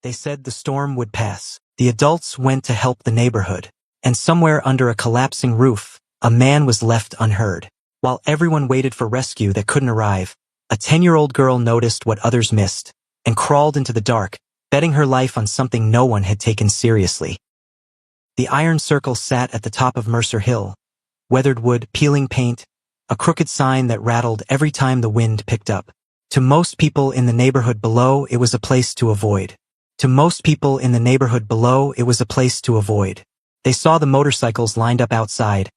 They said the storm would pass. The adults went to help the neighborhood. And somewhere under a collapsing roof, a man was left unheard. While everyone waited for rescue that couldn't arrive, a 10-year-old girl noticed what others missed and crawled into the dark, betting her life on something no one had taken seriously. The iron circle sat at the top of Mercer Hill. Weathered wood, peeling paint, a crooked sign that rattled every time the wind picked up. To most people in the neighborhood below, it was a place to avoid. To most people in the neighborhood below, it was a place to avoid. They saw the motorcycles lined up outside,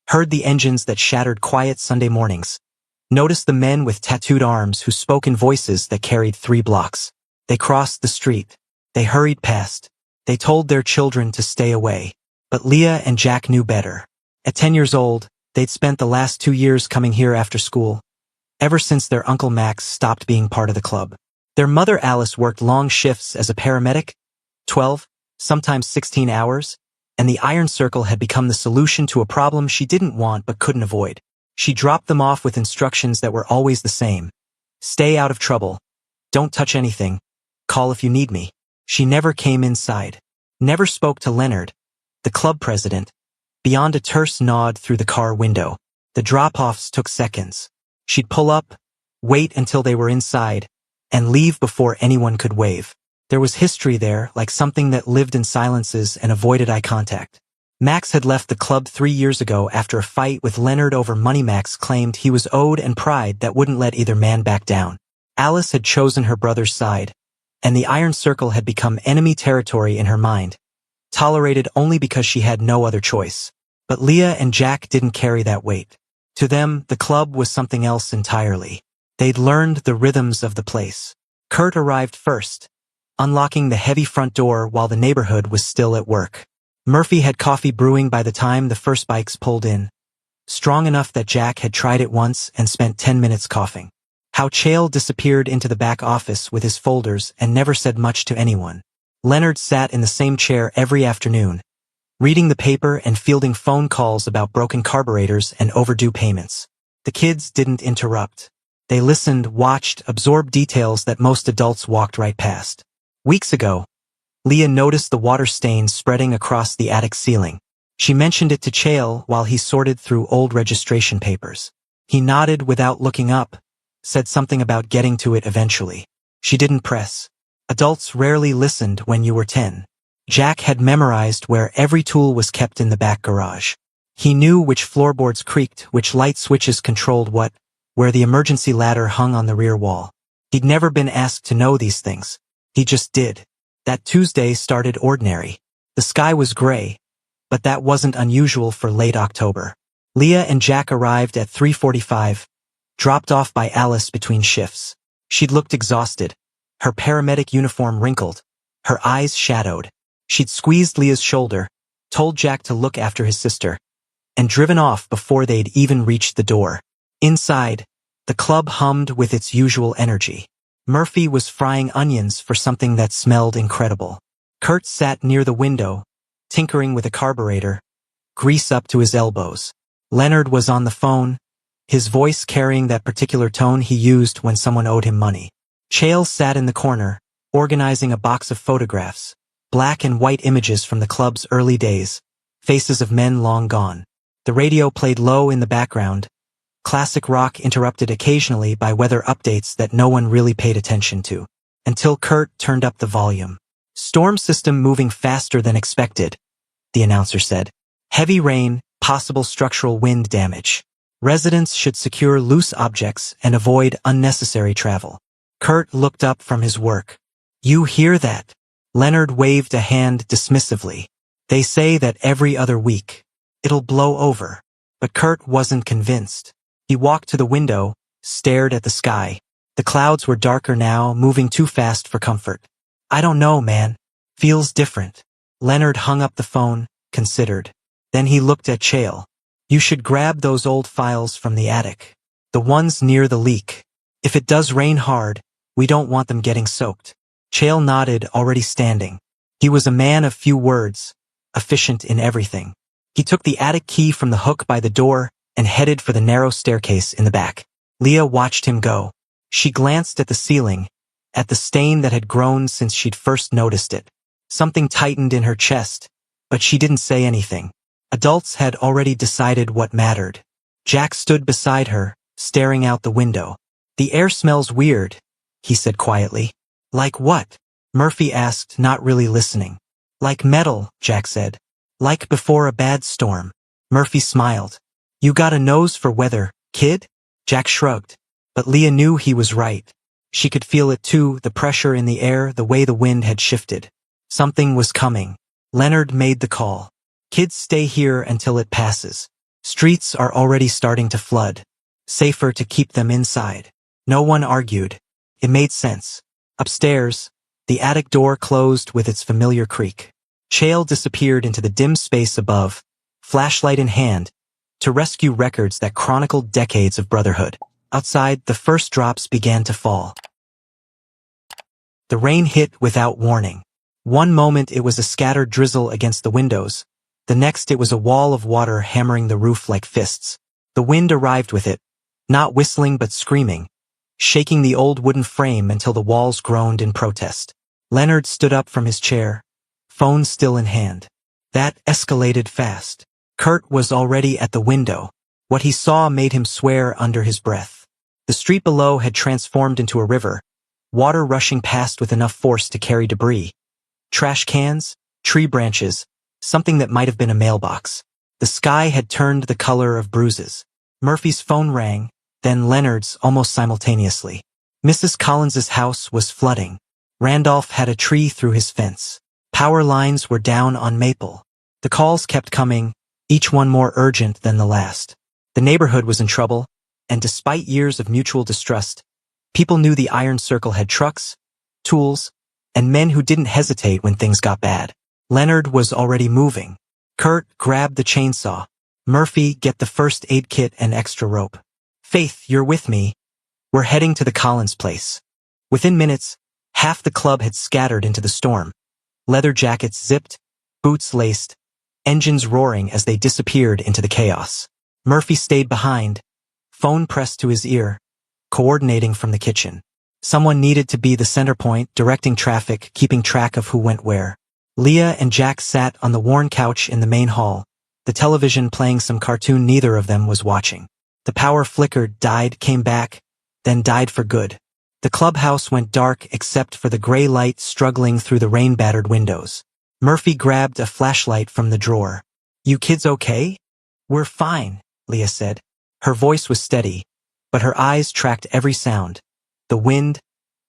heard the engines that shattered quiet Sunday mornings, noticed the men with tattooed arms who spoke in voices that carried 3 blocks. They crossed the street. They hurried past. They told their children to stay away. But Leah and Jack knew better. At 10 years old, they'd spent the last 2 years coming here after school, ever since their Uncle Max stopped being part of the club. Their mother Alice worked long shifts as a paramedic, 12, sometimes 16 hours, and the iron circle had become the solution to a problem she didn't want but couldn't avoid. She dropped them off with instructions that were always the same. Stay out of trouble. Don't touch anything. Call if you need me. She never came inside. Never spoke to Leonard, the club president, beyond a terse nod through the car window. The drop-offs took seconds. She'd pull up, wait until they were inside, and leave before anyone could wave. There was history there, like something that lived in silences and avoided eye contact. Max had left the club 3 years ago after a fight with Leonard over money Max claimed he was owed and pride that wouldn't let either man back down. Alice had chosen her brother's side, and the iron circle had become enemy territory in her mind, tolerated only because she had no other choice. But Leah and Jack didn't carry that weight. To them, the club was something else entirely. They'd learned the rhythms of the place. Kurt arrived first, unlocking the heavy front door while the neighborhood was still at work. Murphy had coffee brewing by the time the first bikes pulled in, strong enough that Jack had tried it once and spent 10 minutes coughing. How Chael disappeared into the back office with his folders and never said much to anyone. Leonard sat in the same chair every afternoon, reading the paper and fielding phone calls about broken carburetors and overdue payments. The kids didn't interrupt. They listened, watched, absorbed details that most adults walked right past. Weeks ago, Leah noticed the water stains spreading across the attic ceiling. She mentioned it to Chael while he sorted through old registration papers. He nodded without looking up, said something about getting to it eventually. She didn't press. Adults rarely listened when you were 10. Jack had memorized where every tool was kept in the back garage. He knew which floorboards creaked, which light switches controlled what, where the emergency ladder hung on the rear wall. He'd never been asked to know these things. He just did. That Tuesday started ordinary. The sky was gray, but that wasn't unusual for late October. Leah and Jack arrived at 3:45, dropped off by Alice between shifts. She'd looked exhausted, her paramedic uniform wrinkled, her eyes shadowed. She'd squeezed Leah's shoulder, told Jack to look after his sister, and driven off before they'd even reached the door. Inside, the club hummed with its usual energy. Murphy was frying onions for something that smelled incredible. Kurt sat near the window, tinkering with a carburetor, grease up to his elbows. Leonard was on the phone, his voice carrying that particular tone he used when someone owed him money. Chael sat in the corner, organizing a box of photographs, black and white images from the club's early days, faces of men long gone. The radio played low in the background, classic rock interrupted occasionally by weather updates that no one really paid attention to, until Kurt turned up the volume. Storm system moving faster than expected, the announcer said. Heavy rain, possible structural wind damage. Residents should secure loose objects and avoid unnecessary travel. Kurt looked up from his work. You hear that? Leonard waved a hand dismissively. They say that every other week. It'll blow over. But Kurt wasn't convinced. He walked to the window, stared at the sky. The clouds were darker now, moving too fast for comfort. I don't know, man. Feels different. Leonard hung up the phone, considered. Then he looked at Chael. You should grab those old files from the attic. The ones near the leak. If it does rain hard, we don't want them getting soaked. Chael nodded, already standing. He was a man of few words, efficient in everything. He took the attic key from the hook by the door and headed for the narrow staircase in the back. Leah watched him go. She glanced at the ceiling, at the stain that had grown since she'd first noticed it. Something tightened in her chest, but she didn't say anything. Adults had already decided what mattered. Jack stood beside her, staring out the window. "The air smells weird," he said quietly. "Like what?" Murphy asked, not really listening. "Like metal," Jack said. "Like before a bad storm." Murphy smiled. "You got a nose for weather, kid?" Jack shrugged. But Leah knew he was right. She could feel it too, the pressure in the air, the way the wind had shifted. Something was coming. Leonard made the call. "Kids, stay here until it passes. Streets are already starting to flood. Safer to keep them inside." No one argued. It made sense. Upstairs, the attic door closed with its familiar creak. Chael disappeared into the dim space above, flashlight in hand, to rescue records that chronicled decades of brotherhood. Outside, the first drops began to fall. The rain hit without warning. One moment it was a scattered drizzle against the windows. The next it was a wall of water hammering the roof like fists. The wind arrived with it, not whistling but screaming, shaking the old wooden frame until the walls groaned in protest. Leonard stood up from his chair, phone still in hand. That escalated fast. Kurt was already at the window. What he saw made him swear under his breath. The street below had transformed into a river, water rushing past with enough force to carry debris. Trash cans, tree branches, something that might have been a mailbox. The sky had turned the color of bruises. Murphy's phone rang, then Leonard's almost simultaneously. Mrs. Collins's house was flooding. Randolph had a tree through his fence. Power lines were down on Maple. The calls kept coming, each one more urgent than the last. The neighborhood was in trouble, and despite years of mutual distrust, people knew the Iron Circle had trucks, tools, and men who didn't hesitate when things got bad. Leonard was already moving. Kurt grabbed the chainsaw. "Murphy, get the first aid kit and extra rope. Faith, you're with me. We're heading to the Collins place." Within minutes, half the club had scattered into the storm. Leather jackets zipped, boots laced, engines roaring as they disappeared into the chaos. Murphy stayed behind, phone pressed to his ear, coordinating from the kitchen. Someone needed to be the center point, directing traffic, keeping track of who went where. Leah and Jack sat on the worn couch in the main hall, the television playing some cartoon neither of them was watching. The power flickered, died, came back, then died for good. The clubhouse went dark except for the gray light struggling through the rain-battered windows. Murphy grabbed a flashlight from the drawer. "You kids okay?" "We're fine," Leah said. Her voice was steady, but her eyes tracked every sound. The wind,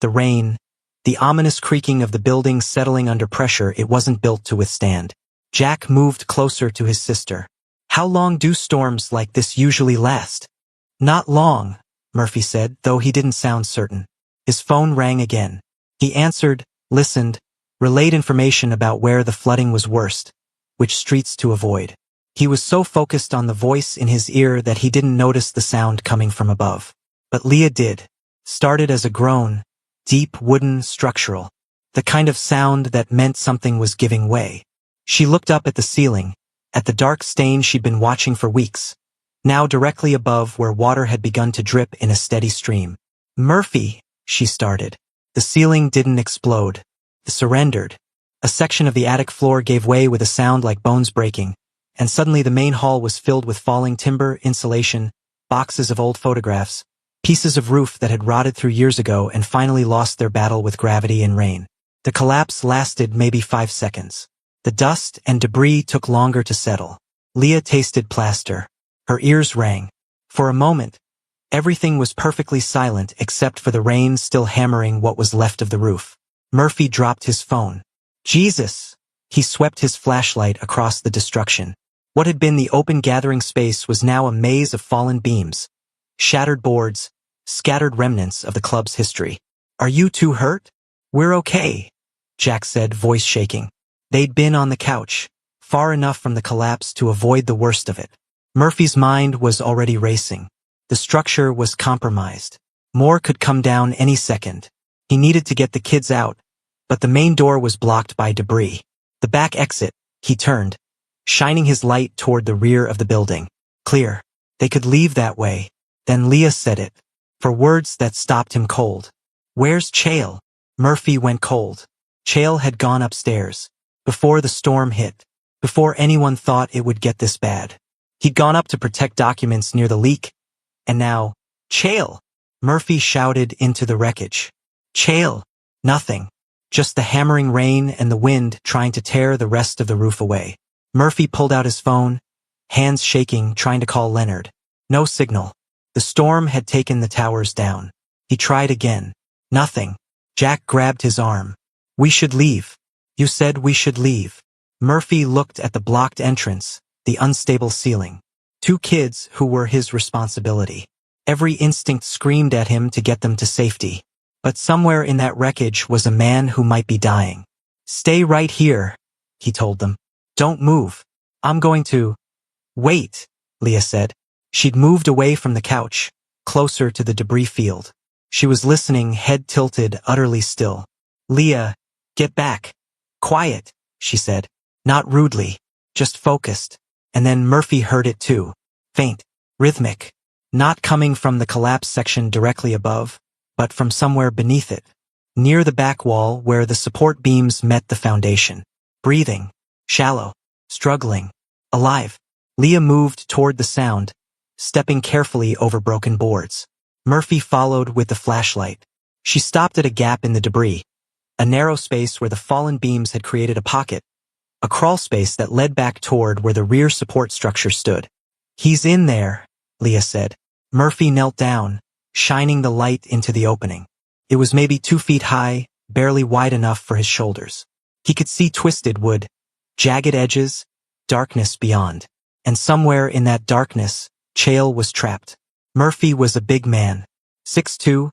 the rain, the ominous creaking of the building settling under pressure it wasn't built to withstand. Jack moved closer to his sister. "How long do storms like this usually last?" "Not long," Murphy said, though he didn't sound certain. His phone rang again. He answered, listened, relayed information about where the flooding was worst, which streets to avoid. He was so focused on the voice in his ear that he didn't notice the sound coming from above. But Leah did. Started as a groan, deep, wooden, structural. The kind of sound that meant something was giving way. She looked up at the ceiling, at the dark stain she'd been watching for weeks, now directly above where water had begun to drip in a steady stream. "Murphy," she started. The ceiling didn't explode. It surrendered. A section of the attic floor gave way with a sound like bones breaking, and suddenly the main hall was filled with falling timber, insulation, boxes of old photographs, pieces of roof that had rotted through years ago and finally lost their battle with gravity and rain. The collapse lasted maybe 5 seconds. The dust and debris took longer to settle. Leah tasted plaster. Her ears rang. For a moment, everything was perfectly silent except for the rain still hammering what was left of the roof. Murphy dropped his phone. "Jesus!" He swept his flashlight across the destruction. What had been the open gathering space was now a maze of fallen beams, shattered boards, scattered remnants of the club's history. "Are you two hurt?" "We're okay," Jack said, voice shaking. They'd been on the couch, far enough from the collapse to avoid the worst of it. Murphy's mind was already racing. The structure was compromised. More could come down any second. He needed to get the kids out, but the main door was blocked by debris. The back exit, he turned, shining his light toward the rear of the building. Clear. They could leave that way. Then Leah said it, for words that stopped him cold. "Where's Chael?" Murphy went cold. Chael had gone upstairs. Before the storm hit. Before anyone thought it would get this bad. He'd gone up to protect documents near the leak. And now, Chael! Murphy shouted into the wreckage. Chael! Nothing. Just the hammering rain and the wind trying to tear the rest of the roof away. Murphy pulled out his phone, hands shaking, trying to call Leonard. No signal. The storm had taken the towers down. He tried again. Nothing. Jack grabbed his arm. We should leave. You said we should leave. Murphy looked at the blocked entrance, the unstable ceiling. 2 kids who were his responsibility. Every instinct screamed at him to get them to safety. But somewhere in that wreckage was a man who might be dying. Stay right here, he told them. Don't move. I'm going to... Wait, Leah said. She'd moved away from the couch, closer to the debris field. She was listening, head tilted, utterly still. Leah, get back. Quiet, she said. Not rudely, just focused. And then Murphy heard it too. Faint, rhythmic. Not coming from the collapse section directly above, but from somewhere beneath it. Near the back wall where the support beams met the foundation. Breathing. Shallow. Struggling. Alive. Leah moved toward the sound, stepping carefully over broken boards. Murphy followed with the flashlight. She stopped at a gap in the debris, a narrow space where the fallen beams had created a pocket, a crawl space that led back toward where the rear support structure stood. He's in there, Leah said. Murphy knelt down, shining the light into the opening. It was maybe 2 feet high, barely wide enough for his shoulders. He could see twisted wood, jagged edges, darkness beyond. And somewhere in that darkness, Chael was trapped. Murphy was a big man, 6'2",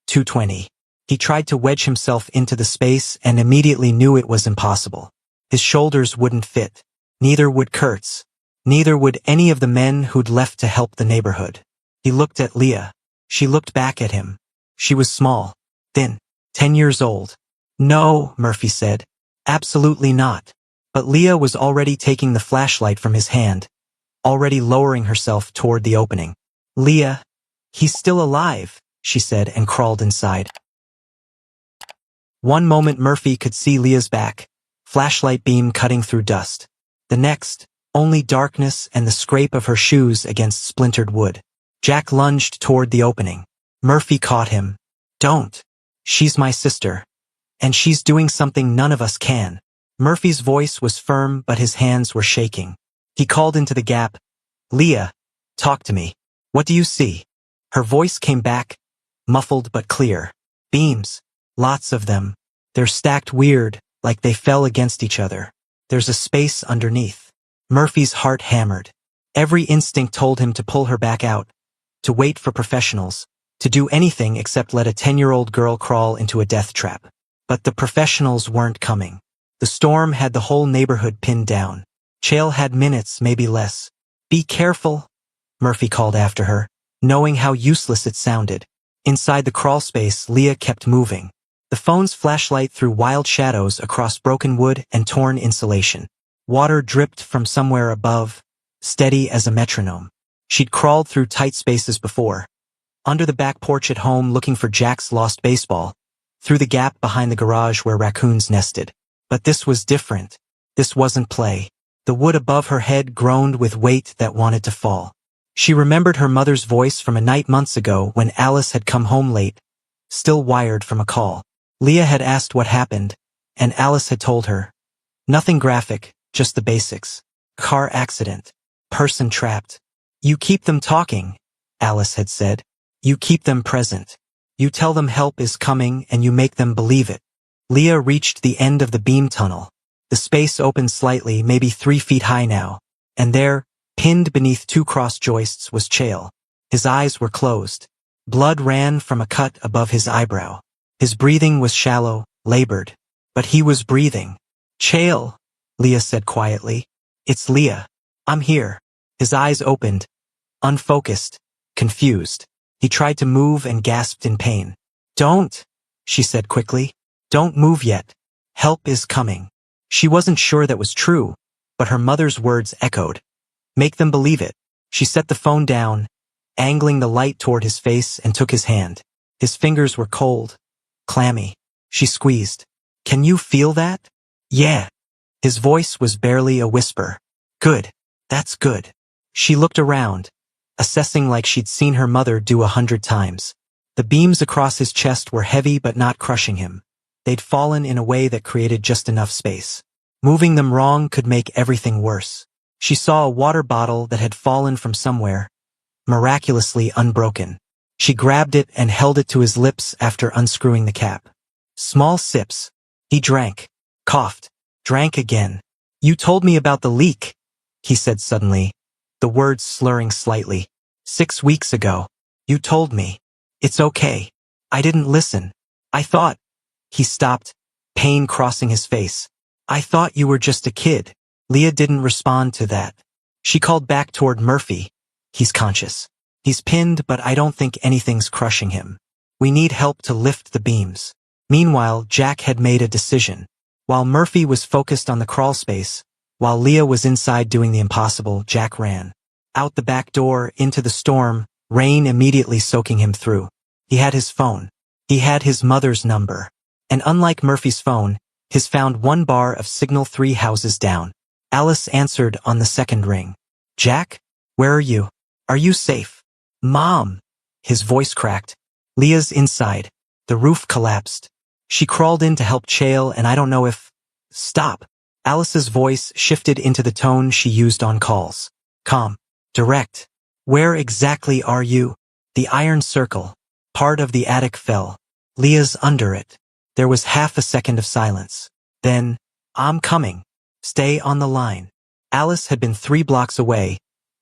220. He tried to wedge himself into the space and immediately knew it was impossible. His shoulders wouldn't fit. Neither would Kurt's. Neither would any of the men who'd left to help the neighborhood. He looked at Leah. She looked back at him. She was small, thin, 10 years old. No, Murphy said. Absolutely not. But Leah was already taking the flashlight from his hand, already lowering herself toward the opening. Leah, he's still alive, she said and crawled inside. One moment Murphy could see Leah's back, flashlight beam cutting through dust. The next, only darkness and the scrape of her shoes against splintered wood. Jack lunged toward the opening. Murphy caught him. Don't. She's my sister. And she's doing something none of us can. Murphy's voice was firm, but his hands were shaking. He called into the gap. Leah, talk to me. What do you see? Her voice came back, muffled but clear. Beams. Lots of them. They're stacked weird, like they fell against each other. There's a space underneath. Murphy's heart hammered. Every instinct told him to pull her back out, to wait for professionals, to do anything except let a 10-year-old girl crawl into a death trap. But the professionals weren't coming. The storm had the whole neighborhood pinned down. Chael had minutes, maybe less. Be careful, Murphy called after her, knowing how useless it sounded. Inside the crawl space, Leah kept moving. The phone's flashlight threw wild shadows across broken wood and torn insulation. Water dripped from somewhere above, steady as a metronome. She'd crawled through tight spaces before. Under the back porch at home looking for Jack's lost baseball. Through the gap behind the garage where raccoons nested. But this was different. This wasn't play. The wood above her head groaned with weight that wanted to fall. She remembered her mother's voice from a night months ago when Alice had come home late, still wired from a call. Leah had asked what happened, and Alice had told her. Nothing graphic, just the basics. Car accident. Person trapped. You keep them talking, Alice had said. You keep them present. You tell them help is coming and you make them believe it. Leah reached the end of the beam tunnel. The space opened slightly, maybe 3 feet high now. And there, pinned beneath 2 cross joists, was Chael. His eyes were closed. Blood ran from a cut above his eyebrow. His breathing was shallow, labored. But he was breathing. Chael, Leah said quietly. It's Leah. I'm here. His eyes opened, unfocused, confused. He tried to move and gasped in pain. Don't, she said quickly. Don't move yet. Help is coming. She wasn't sure that was true, but her mother's words echoed. Make them believe it. She set the phone down, angling the light toward his face, and took his hand. His fingers were cold, clammy. She squeezed. Can you feel that? Yeah. His voice was barely a whisper. Good. That's good. She looked around, assessing like she'd seen her mother do 100 times. The beams across his chest were heavy but not crushing him. They'd fallen in a way that created just enough space. Moving them wrong could make everything worse. She saw a water bottle that had fallen from somewhere, miraculously unbroken. She grabbed it and held it to his lips after unscrewing the cap. Small sips. He drank, coughed, drank again. You told me about the leak, he said suddenly, the words slurring slightly. 6 weeks ago. You told me. It's okay. I didn't listen. I thought. He stopped, pain crossing his face. I thought you were just a kid. Leah didn't respond to that. She called back toward Murphy. He's conscious. He's pinned, but I don't think anything's crushing him. We need help to lift the beams. Meanwhile, Jack had made a decision. While Murphy was focused on the crawl space, while Leah was inside doing the impossible, Jack ran. Out the back door, into the storm, rain immediately soaking him through. He had his phone. He had his mother's number. And unlike Murphy's phone, his found 1 bar of signal 3 houses down. Alice answered on the second ring. Jack? Where are you? Are you safe? Mom! His voice cracked. Leah's inside. The roof collapsed. She crawled in to help Chael, and I don't know if... Stop. Alice's voice shifted into the tone she used on calls. Calm. Direct. Where exactly are you? The iron circle. Part of the attic fell. Leah's under it. There was half a second of silence. Then, I'm coming. Stay on the line. Alice had been 3 blocks away,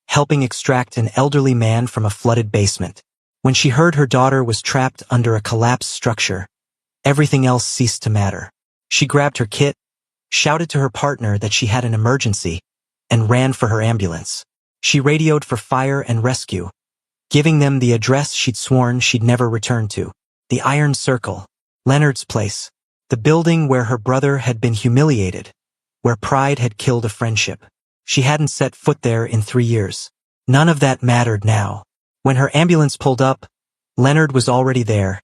helping extract an elderly man from a flooded basement. When she heard her daughter was trapped under a collapsed structure, everything else ceased to matter. She grabbed her kit, shouted to her partner that she had an emergency, and ran for her ambulance. She radioed for fire and rescue, giving them the address she'd sworn she'd never return to. The Iron Circle. Leonard's place. The building where her brother had been humiliated, where pride had killed a friendship. She hadn't set foot there in 3 years. None of that mattered now. When her ambulance pulled up, Leonard was already there,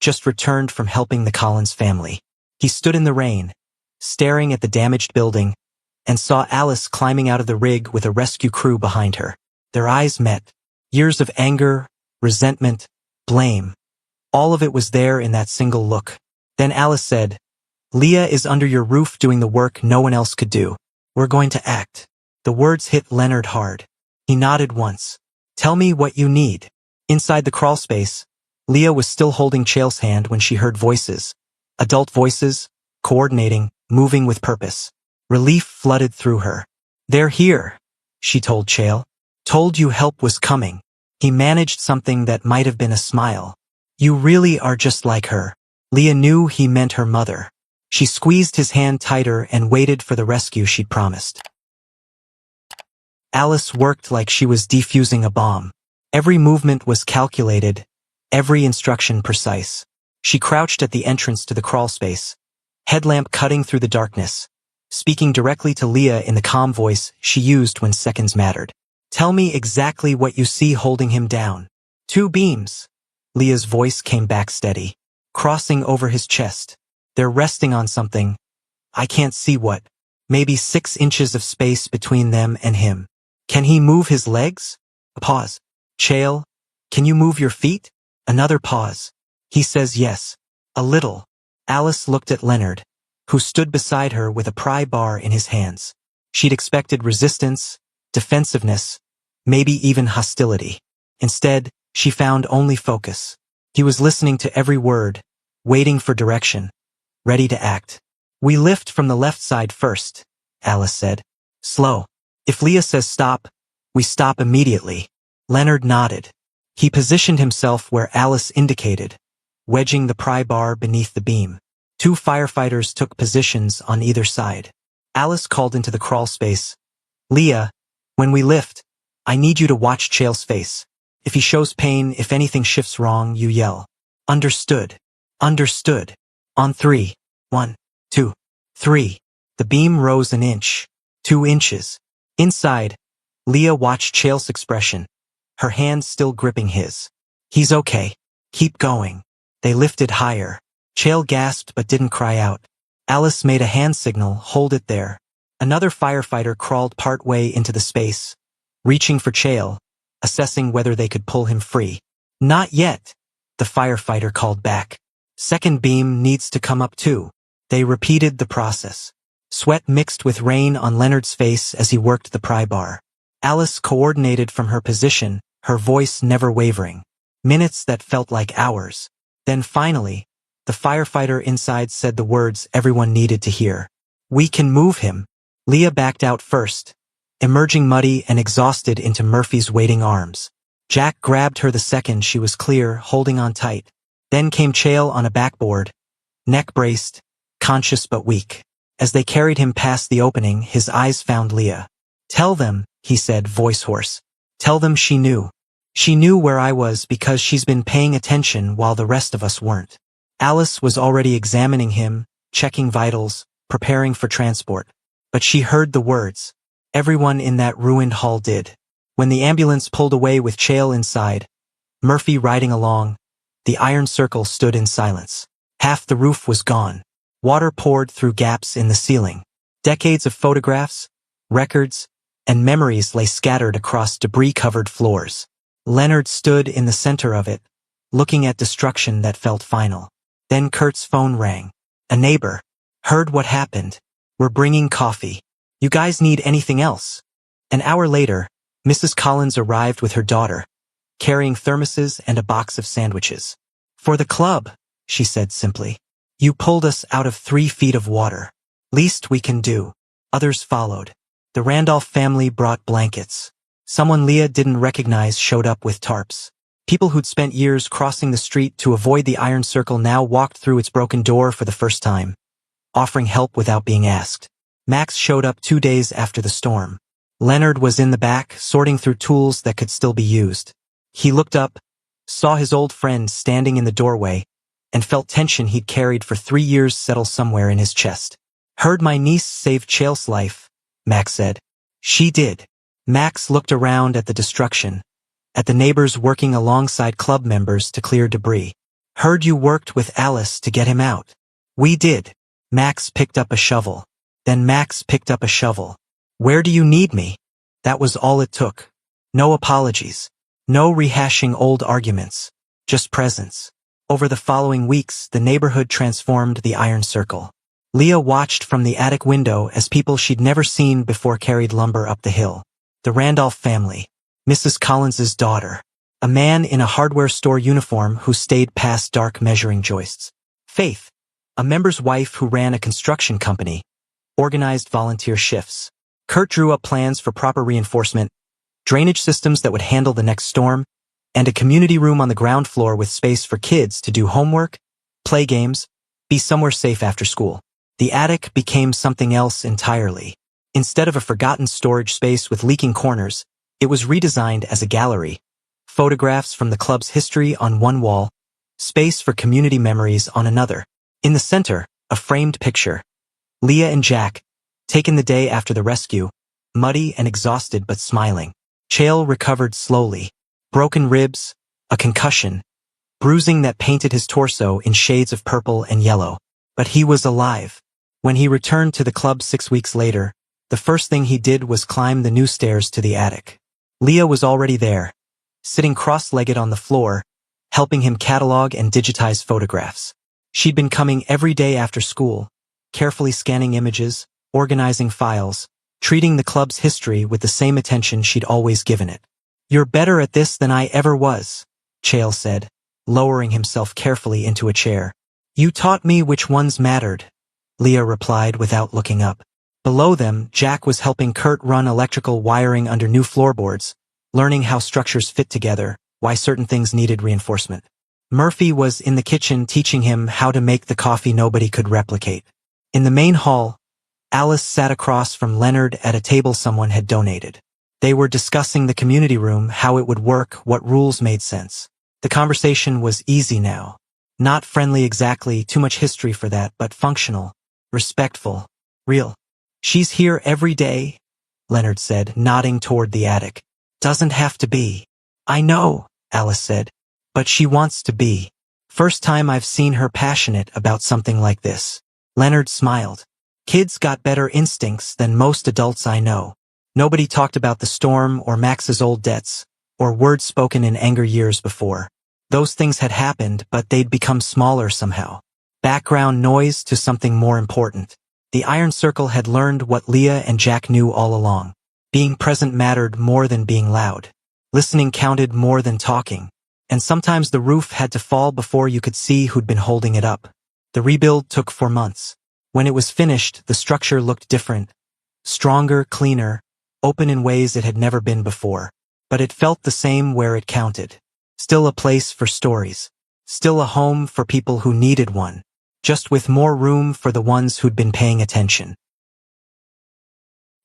just returned from helping the Collins family. He stood in the rain, staring at the damaged building, and saw Alice climbing out of the rig with a rescue crew behind her. Their eyes met. Years of anger, resentment, blame. All of it was there in that single look. Then Alice said, Leah is under your roof doing the work no one else could do. We're going to act. The words hit Leonard hard. He nodded once. Tell me what you need. Inside the crawl space, Leah was still holding Chael's hand when she heard voices. Adult voices, coordinating, moving with purpose. Relief flooded through her. They're here, she told Chael. Told you help was coming. He managed something that might have been a smile. You really are just like her. Leah knew he meant her mother. She squeezed his hand tighter and waited for the rescue she'd promised. Alice worked like she was defusing a bomb. Every movement was calculated, every instruction precise. She crouched at the entrance to the crawl space, headlamp cutting through the darkness, speaking directly to Leah in the calm voice she used when seconds mattered. Tell me exactly what you see holding him down. 2 beams. Leah's voice came back steady, crossing over his chest. They're resting on something. I can't see what. Maybe 6 inches of space between them and him. Can he move his legs? A pause. Chael, can you move your feet? Another pause. He says yes. A little. Alice looked at Leonard, who stood beside her with a pry bar in his hands. She'd expected resistance, defensiveness, maybe even hostility. Instead, she found only focus. He was listening to every word, waiting for direction, ready to act. We lift from the left side first, Alice said. Slow. If Leah says stop, we stop immediately. Leonard nodded. He positioned himself where Alice indicated, wedging the pry bar beneath the beam. 2 firefighters took positions on either side. Alice called into the crawl space. Leah, when we lift, I need you to watch Chael's face. If he shows pain, if anything shifts wrong, you yell. Understood. Understood. On 3. 1, 2, 3. The beam rose an inch. 2 inches. Inside, Leah watched Chael's expression, her hand still gripping his. He's okay. Keep going. They lifted higher. Chael gasped but didn't cry out. Alice made a hand signal, hold it there. Another firefighter crawled part way into the space, reaching for Chael, assessing whether they could pull him free. Not yet, the firefighter called back. Second beam needs to come up too. They repeated the process. Sweat mixed with rain on Leonard's face as he worked the pry bar. Alice coordinated from her position, her voice never wavering. Minutes that felt like hours. Then finally, the firefighter inside said the words everyone needed to hear. We can move him. Leah backed out first, emerging muddy and exhausted into Murphy's waiting arms. Jack grabbed her the second she was clear, holding on tight. Then came Chael on a backboard, neck braced, conscious but weak. As they carried him past the opening, his eyes found Leah. Tell them, he said, voice hoarse. Tell them she knew. She knew where I was because she's been paying attention while the rest of us weren't. Alice was already examining him, checking vitals, preparing for transport. But she heard the words. Everyone in that ruined hall did. When the ambulance pulled away with Chael inside, Murphy riding along, the iron circle stood in silence. Half the roof was gone. Water poured through gaps in the ceiling. Decades of photographs, records, and memories lay scattered across debris-covered floors. Leonard stood in the center of it, looking at destruction that felt final. Then Kurt's phone rang. A neighbor. Heard what happened. We're bringing coffee. You guys need anything else? An hour later, Mrs. Collins arrived with her daughter, carrying thermoses and a box of sandwiches. For the club, she said simply. You pulled us out of 3 feet of water. Least we can do. Others followed. The Randolph family brought blankets. Someone Leah didn't recognize showed up with tarps. People who'd spent years crossing the street to avoid the iron circle now walked through its broken door for the first time, offering help without being asked. Max showed up 2 days after the storm. Leonard was in the back, sorting through tools that could still be used. He looked up, saw his old friend standing in the doorway, and felt tension he'd carried for 3 years settle somewhere in his chest. Heard my niece saved Chael's life, Max said. She did. Max looked around at the destruction, at the neighbors working alongside club members to clear debris. Heard you worked with Alice to get him out. We did. Max picked up a shovel. Then Max picked up a shovel. Where do you need me? That was all it took. No apologies. No rehashing old arguments. Just presence. Over the following weeks, the neighborhood transformed the iron circle. Leah watched from the attic window as people she'd never seen before carried lumber up the hill. The Randolph family. Mrs. Collins's daughter. A man in a hardware store uniform who stayed past dark measuring joists. Faith. A member's wife who ran a construction company. Organized volunteer shifts. Kurt drew up plans for proper reinforcement, drainage systems that would handle the next storm, and a community room on the ground floor with space for kids to do homework, play games, be somewhere safe after school. The attic became something else entirely. Instead of a forgotten storage space with leaking corners, it was redesigned as a gallery. Photographs from the club's history on one wall, space for community memories on another. In the center, a framed picture. Leah and Jack, taken the day after the rescue, muddy and exhausted but smiling. Chael recovered slowly. Broken ribs, a concussion, bruising that painted his torso in shades of purple and yellow. But he was alive. When he returned to the club 6 weeks later, the first thing he did was climb the new stairs to the attic. Leah was already there, sitting cross-legged on the floor, helping him catalog and digitize photographs. She'd been coming every day after school, carefully scanning images, organizing files, treating the club's history with the same attention she'd always given it. You're better at this than I ever was, Chael said, lowering himself carefully into a chair. You taught me which ones mattered, Leah replied without looking up. Below them, Jack was helping Kurt run electrical wiring under new floorboards, learning how structures fit together, why certain things needed reinforcement. Murphy was in the kitchen teaching him how to make the coffee nobody could replicate. In the main hall, Alice sat across from Leonard at a table someone had donated. They were discussing the community room, how it would work, what rules made sense. The conversation was easy now. Not friendly exactly, too much history for that, but functional, respectful, real. She's here every day, Leonard said, nodding toward the attic. Doesn't have to be. I know, Alice said. But she wants to be. First time I've seen her passionate about something like this. Leonard smiled. Kids got better instincts than most adults I know. Nobody talked about the storm or Max's old debts, or words spoken in anger years before. Those things had happened, but they'd become smaller somehow. Background noise to something more important. The Iron Circle had learned what Leah and Jack knew all along. Being present mattered more than being loud. Listening counted more than talking. And sometimes the roof had to fall before you could see who'd been holding it up. The rebuild took 4 months. When it was finished, the structure looked different. Stronger, cleaner, open in ways it had never been before. But it felt the same where it counted. Still a place for stories. Still a home for people who needed one. Just with more room for the ones who'd been paying attention.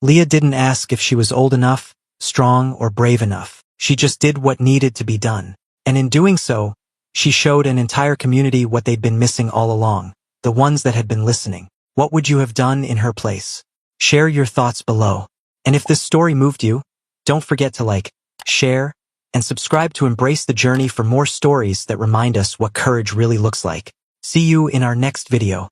Leah didn't ask if she was old enough, strong, or brave enough. She just did what needed to be done. And in doing so, she showed an entire community what they'd been missing all along, the ones that had been listening. What would you have done in her place? Share your thoughts below. And if this story moved you, don't forget to like, share, and subscribe to embrace the journey for more stories that remind us what courage really looks like. See you in our next video.